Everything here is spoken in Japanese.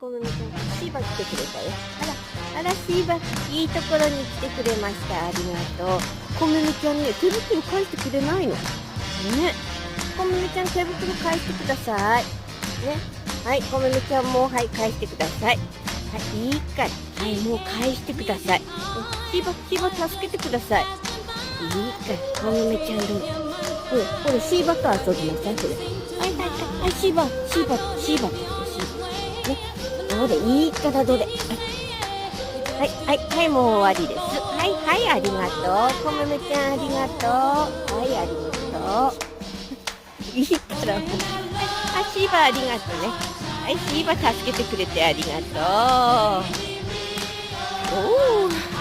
このみちゃん、シーバ来てくれたよ。あら、シーバ、いいところに来てくれました。ありがとう。こめみちゃんね、手袋返してくれないの。ね。こめみちゃん、手袋返してください。ね。はい、こめみちゃんも、はい、返してください。はい、いいから。はい、もう返してください。シーバ、助けてください。いいから、こめみちゃんどう。ほら、シーバと遊びなさい、これ。はい、シーバ。ね。どれいいからどれ。はい、もう終わりです。はい、ありがとう。こめめちゃんありがとう。はい、ありがとう。いいからもう。シーバありがとうね。はい、シーバ助けてくれてありがとう。おー。